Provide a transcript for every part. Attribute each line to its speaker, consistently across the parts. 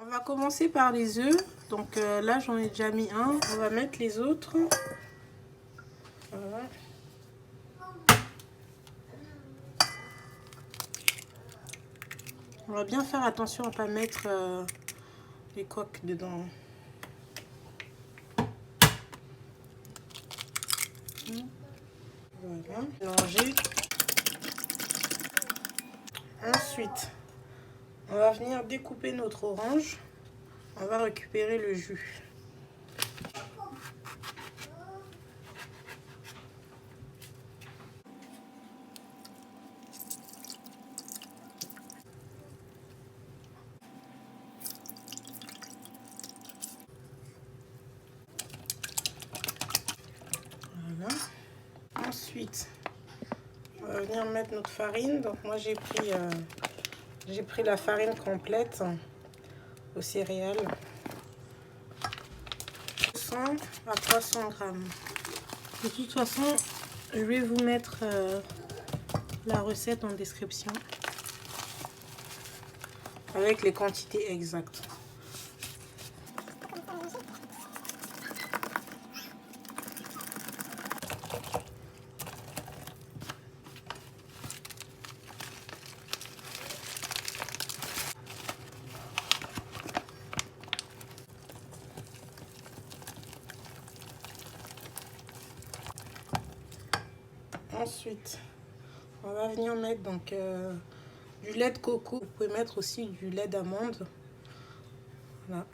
Speaker 1: On va commencer par les œufs. Donc là, j'en ai déjà mis un. On va mettre les autres. Voilà. On va bien faire attention à ne pas mettre les coques dedans. Voilà, mélanger. Ensuite, on va venir découper notre orange. On va récupérer le jus. Voilà. Ensuite, on va venir mettre notre farine. Donc moi j'ai pris la farine complète aux céréales. 100 à 300 grammes. De toute façon, je vais vous mettre la recette en description avec les quantités exactes. Ensuite, on va venir mettre donc du lait de coco. Vous pouvez mettre aussi du lait d'amande. Voilà.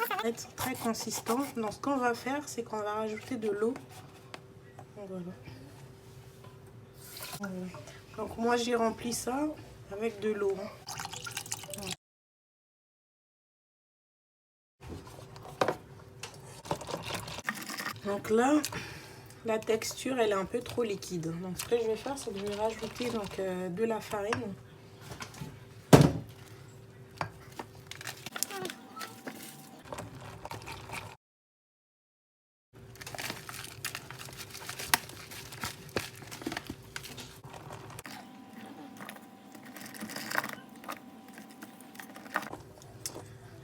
Speaker 1: Ça va être très consistant. Donc ce qu'on va faire, c'est qu'on va rajouter de l'eau. Voilà. Voilà. Donc moi j'ai rempli ça avec de l'eau. Donc là, la texture elle est un peu trop liquide. Donc ce que je vais faire, c'est que je vais rajouter donc, de la farine.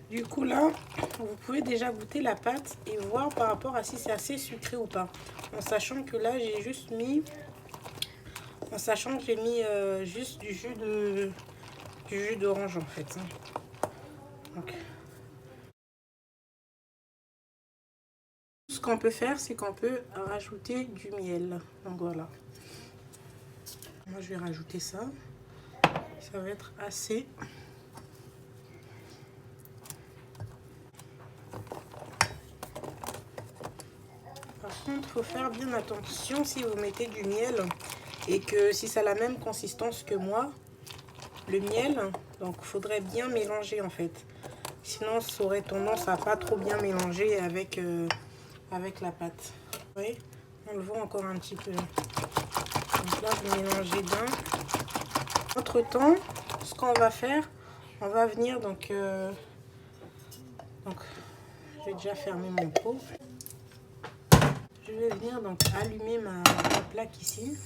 Speaker 1: Du coup là, vous pouvez déjà goûter la pâte et voir par rapport à si c'est assez sucré ou pas. En sachant que là, j'ai juste mis... En sachant que j'ai mis juste du jus d'orange en fait. Donc, ce qu'on peut faire, c'est qu'on peut rajouter du miel. Donc voilà. Moi, je vais rajouter ça. Ça va être assez... Par contre, il faut faire bien attention si vous mettez du miel et que si ça a la même consistance que moi, le miel, donc il faudrait bien mélanger en fait. Sinon, ça aurait tendance à pas trop bien mélanger avec, avec la pâte. Vous voyez, enlevons encore un petit peu. Donc là, vous mélangez bien. Entre temps, ce qu'on va faire, on va venir donc je vais déjà fermer mon pot. Je vais venir donc allumer ma plaque ici.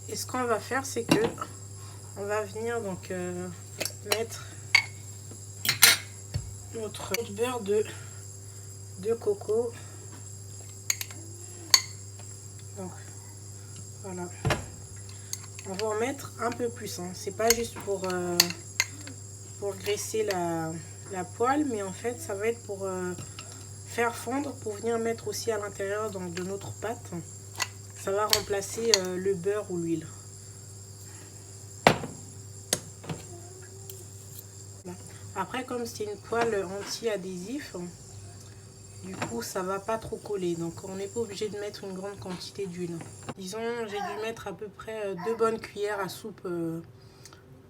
Speaker 1: Et ce qu'on va faire, c'est que on va venir donc mettre notre beurre de coco. Donc voilà. On va en mettre un peu plus. Hein. C'est pas juste pour graisser la poêle, mais en fait ça va être pour faire fondre, pour venir mettre aussi à l'intérieur donc de notre pâte. Ça va remplacer le beurre ou l'huile. Après, comme c'est une poêle anti-adhésif, du coup ça va pas trop coller, donc on n'est pas obligé de mettre une grande quantité d'huile. Disons, j'ai dû mettre à peu près 2 bonnes cuillères à soupe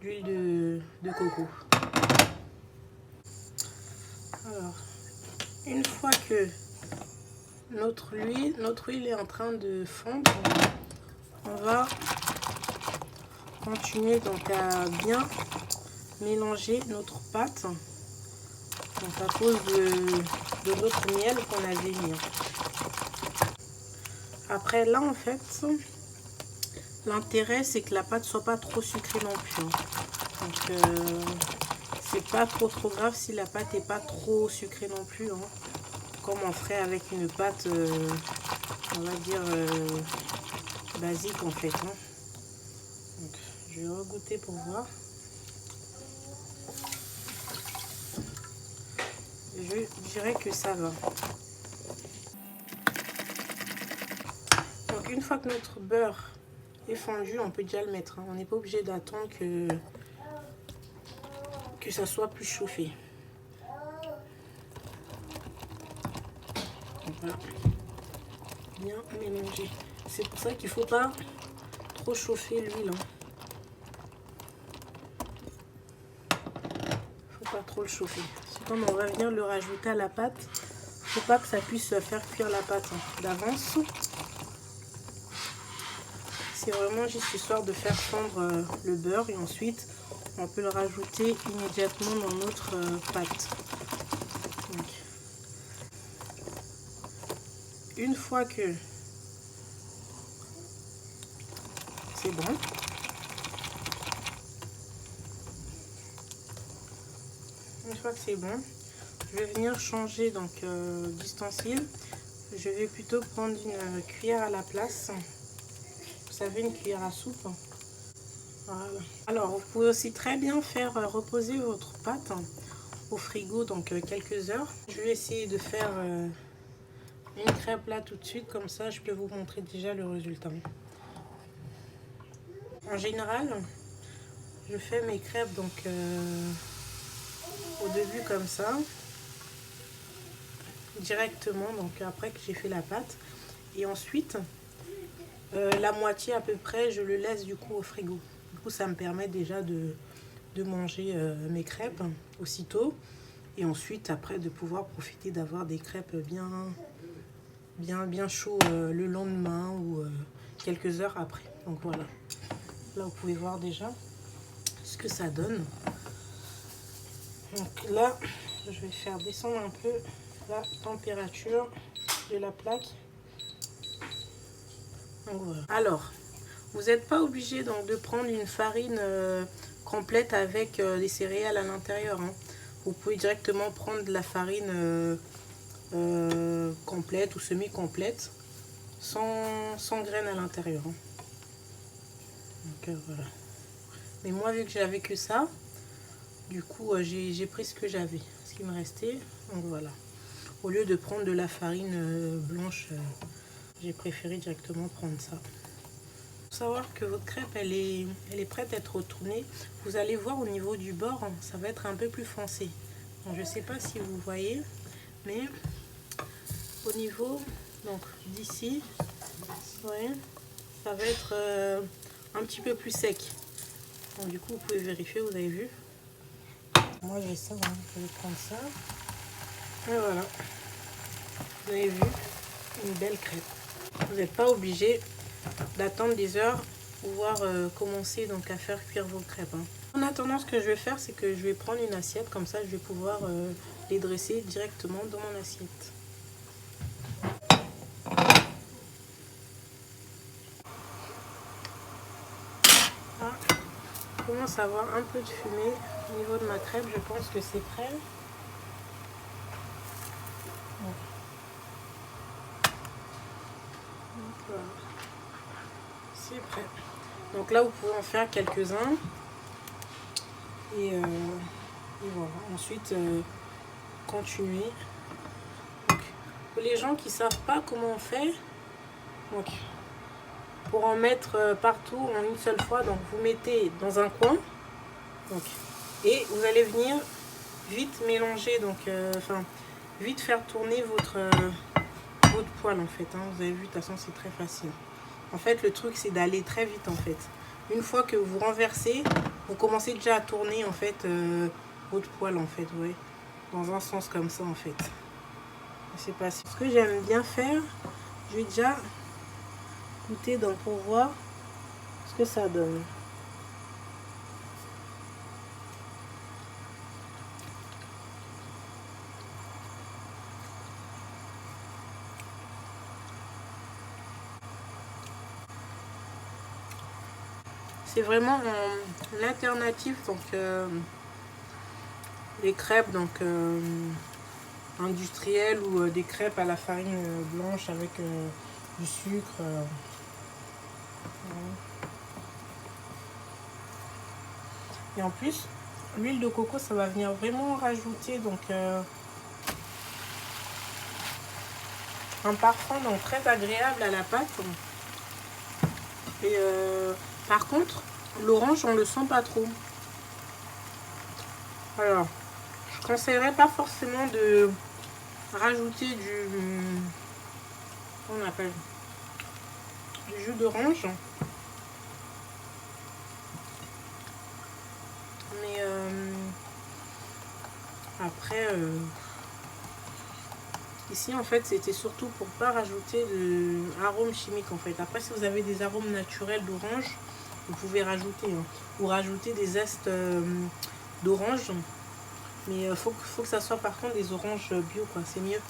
Speaker 1: d'huile de coco. Alors, une fois que notre huile est en train de fondre, on va continuer donc à bien mélanger notre pâte, donc à cause de notre miel qu'on avait mis. Après là en fait, l'intérêt c'est que la pâte soit pas trop sucrée non plus. Donc c'est pas trop grave si la pâte est pas trop sucrée non plus. Comme on ferait avec une pâte, on va dire basique en fait. Donc, je vais regoûter pour voir. Je dirais que ça va. Donc une fois que notre beurre est fondu, on peut déjà le mettre. On n'est pas obligé d'attendre que ça soit plus chauffé. Donc, voilà. Bien mélanger. C'est pour ça qu'il ne faut pas trop chauffer l'huile. Pas trop le chauffer. Comme on va venir le rajouter à la pâte, faut pas que ça puisse faire cuire la pâte d'avance. C'est vraiment juste histoire de faire fondre le beurre et ensuite on peut le rajouter immédiatement dans notre pâte. Donc, une fois que c'est bon, une fois que c'est bon, je vais venir changer donc d'ustensile. Je vais plutôt prendre une cuillère à la place. Vous savez, une cuillère à soupe. Voilà. Alors, vous pouvez aussi très bien faire reposer votre pâte au frigo, donc quelques heures. Je vais essayer de faire une crêpe là tout de suite, comme ça je peux vous montrer déjà le résultat. En général, je fais mes crêpes donc au début comme ça, directement, donc après que j'ai fait la pâte. Et ensuite, la moitié à peu près, je le laisse du coup au frigo. Du coup, ça me permet déjà de manger mes crêpes aussitôt. Et ensuite, après, de pouvoir profiter d'avoir des crêpes bien chaud le lendemain ou quelques heures après. Donc voilà. Là, vous pouvez voir déjà ce que ça donne. Donc là, je vais faire descendre un peu la température de la plaque. Donc voilà. Alors, vous n'êtes pas obligé donc de prendre une farine complète avec des céréales à l'intérieur. Vous pouvez directement prendre de la farine complète ou semi-complète sans graines à l'intérieur. Donc voilà. Mais moi, vu que j'avais que ça, du coup j'ai pris ce que j'avais, ce qui me restait. Donc voilà. Au lieu de prendre de la farine blanche, j'ai préféré directement prendre ça. Pour savoir que votre crêpe elle est prête à être retournée, vous allez voir au niveau du bord, ça va être un peu plus foncé. Donc, je ne sais pas si vous voyez, mais au niveau donc d'ici, ouais, ça va être un petit peu plus sec. Donc du coup vous pouvez vérifier, vous avez vu. Moi j'ai ça, je vais prendre ça. Et voilà. Vous avez vu, une belle crêpe. Vous n'êtes pas obligé d'attendre des heures pour pouvoir commencer donc à faire cuire vos crêpes. En attendant, ce que je vais faire, c'est que je vais prendre une assiette, comme ça je vais pouvoir les dresser directement dans mon assiette. Ah, je commence à avoir un peu de fumée au niveau de ma crêpe, je pense que c'est prêt. Voilà. C'est prêt. Donc là, vous pouvez en faire quelques-uns. Et voilà. Ensuite, continuer. Donc, pour les gens qui ne savent pas comment on fait, donc, pour en mettre partout en une seule fois, donc vous mettez dans un coin. Donc, et vous allez venir vite mélanger, donc vite faire tourner votre poêle en fait. Vous avez vu, de toute façon c'est très facile. En fait le truc c'est d'aller très vite en fait. Une fois que vous renversez, vous commencez déjà à tourner en fait votre poêle en fait, ouais, dans un sens comme ça en fait. C'est pas ce que j'aime bien faire. Je vais déjà goûter donc pour voir ce que ça donne. c'est vraiment l'alternative, donc les crêpes donc industrielles ou des crêpes à la farine blanche avec du sucre. Et en plus, l'huile de coco, ça va venir vraiment rajouter donc un parfum donc très agréable à la pâte. Et par contre, l'orange, on le sent pas trop. Alors, je conseillerais pas forcément de rajouter on appelle du jus d'orange. Mais après, ici en fait c'était surtout pour pas rajouter d'arômes chimiques en fait. Après, si vous avez des arômes naturels d'orange, vous pouvez rajouter ou rajouter des zestes d'orange. Mais faut que ça soit par contre des oranges bio, quoi. C'est mieux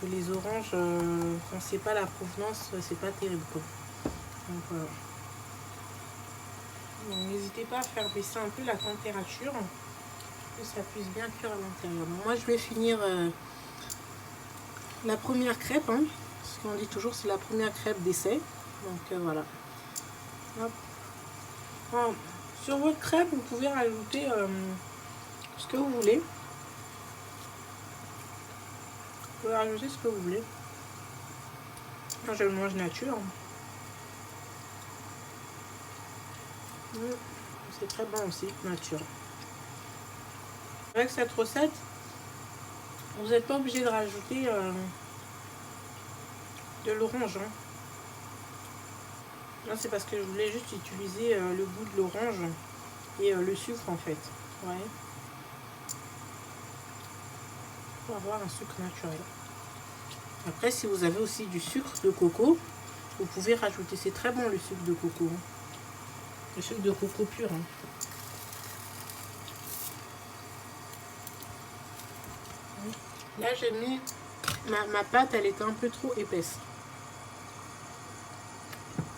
Speaker 1: que les oranges quand c'est pas la provenance, c'est pas terrible, quoi. Donc voilà. N'hésitez pas à faire baisser un peu la température pour que ça puisse bien cuire à l'intérieur. Moi je vais finir la première crêpe, hein, ce qu'on dit toujours, c'est la première crêpe d'essai. Donc voilà. Hop. Alors, sur votre crêpe, vous pouvez rajouter ce que vous voulez. Vous pouvez rajouter ce que vous voulez. Moi, je le mange nature. C'est très bon aussi, nature. Avec cette recette, vous n'êtes pas obligé de rajouter de l'orange. Hein. Là, c'est parce que je voulais juste utiliser le goût de l'orange et le sucre en fait. Ouais. Pour avoir un sucre naturel. Après, si vous avez aussi du sucre de coco, vous pouvez rajouter. C'est très bon le sucre de coco. Hein. Le sucre de coco pur. Hein. Là, j'ai mis ma pâte, elle était un peu trop épaisse.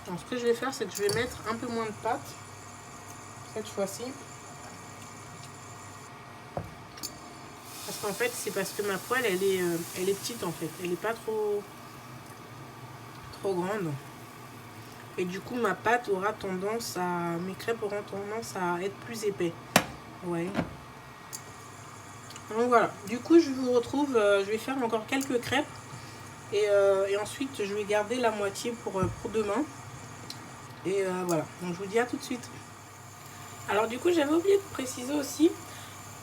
Speaker 1: Alors, ce que je vais faire, c'est que je vais mettre un peu moins de pâte cette fois-ci. Parce qu'en fait, c'est parce que ma poêle, elle est petite en fait. Elle n'est pas trop grande. Et du coup, ma pâte aura tendance à... Mes crêpes auront tendance à être plus épais. Ouais. Donc voilà. Du coup, je vous retrouve... je vais faire encore quelques crêpes. Et ensuite, je vais garder la moitié pour demain. Et voilà. Donc, je vous dis à tout de suite. Alors, du coup, j'avais oublié de préciser aussi...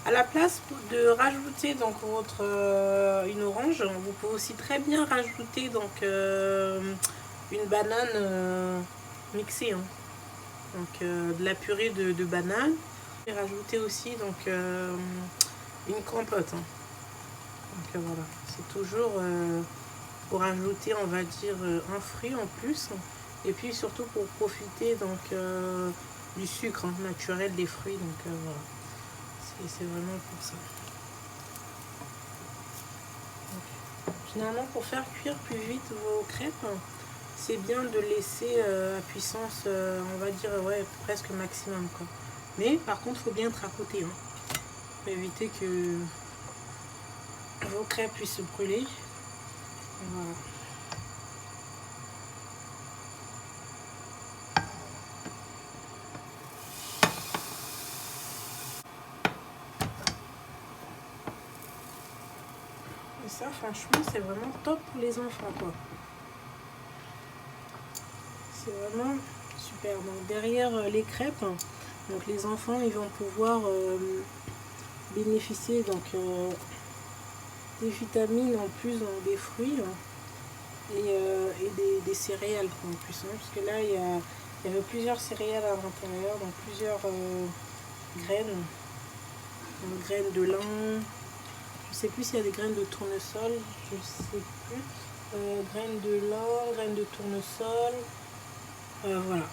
Speaker 1: À la place de rajouter donc une orange, vous pouvez aussi très bien rajouter donc une banane mixée, hein. Donc de la purée de banane. Et rajouter aussi donc une compote. Hein. Donc voilà, c'est toujours pour ajouter, on va dire, un fruit en plus. Et puis surtout pour profiter donc du sucre hein, naturel des fruits. Donc voilà. Et c'est vraiment pour ça. Donc, généralement, pour faire cuire plus vite vos crêpes, c'est bien de laisser à puissance, on va dire, ouais, presque maximum, quoi. Mais par contre, il faut bien être à côté, hein, pour éviter que vos crêpes puissent se brûler. Voilà. Et ça, franchement, c'est vraiment top pour les enfants, quoi. C'est vraiment super. Donc derrière les crêpes, donc les enfants, ils vont pouvoir bénéficier donc des vitamines en plus, donc des fruits et des céréales en plus. Hein, parce que là, il y avait plusieurs céréales à l'intérieur, donc plusieurs graines. Donc, graines de lin. Je sais plus s'il y a des graines de tournesol, je sais plus. Graines de lin, graines de tournesol. Voilà.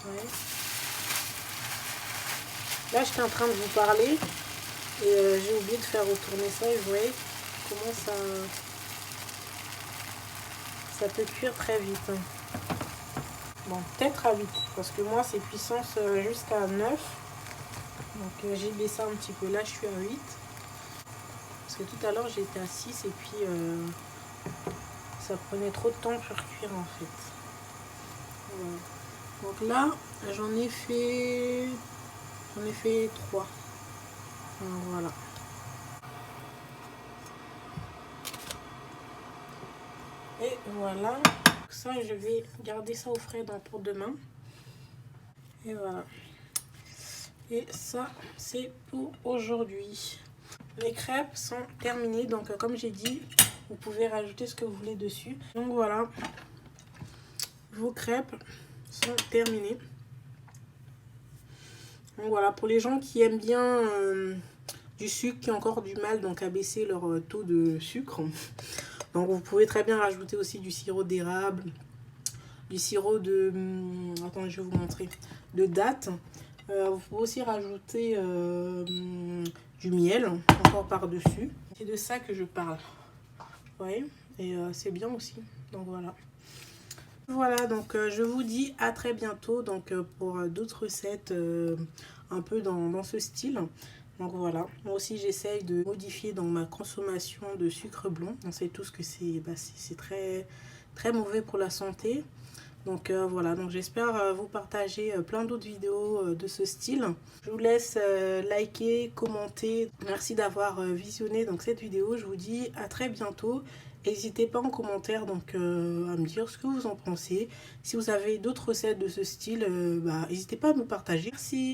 Speaker 1: Ouais. Là, j'étais en train de vous parler et j'ai oublié de faire retourner ça, vous voyez. comment ça peut cuire très vite. Bon, peut-être à 8, parce que moi c'est puissance jusqu'à 9. Donc j'ai baissé un petit peu, là je suis à 8. Parce que tout à l'heure j'étais à 6 et puis ça prenait trop de temps pour cuire en fait. Voilà. Donc là j'en ai fait 3. Voilà. Et voilà. Ça je vais garder ça au frais pour demain. Et voilà. Et ça c'est pour aujourd'hui. Les crêpes sont terminées, donc comme j'ai dit, vous pouvez rajouter ce que vous voulez dessus. Donc voilà, vos crêpes sont terminées. Donc voilà, pour les gens qui aiment bien du sucre, qui ont encore du mal donc à baisser leur taux de sucre, donc vous pouvez très bien rajouter aussi du sirop d'érable, du sirop de... attendez, je vais vous montrer, de date. Vous pouvez aussi rajouter du miel encore par-dessus. C'est de ça que je parle. Vous voyez? Et c'est bien aussi. Donc voilà. Voilà, donc je vous dis à très bientôt donc, pour d'autres recettes un peu dans ce style. Donc voilà, moi aussi j'essaye de modifier dans ma consommation de sucre blanc. On sait tous que c'est très, très mauvais pour la santé. Donc voilà, donc j'espère vous partager plein d'autres vidéos de ce style. Je vous laisse liker, commenter. Merci d'avoir visionné donc cette vidéo. Je vous dis à très bientôt. N'hésitez pas en commentaire donc, à me dire ce que vous en pensez. Si vous avez d'autres recettes de ce style, n'hésitez pas à me partager. Merci.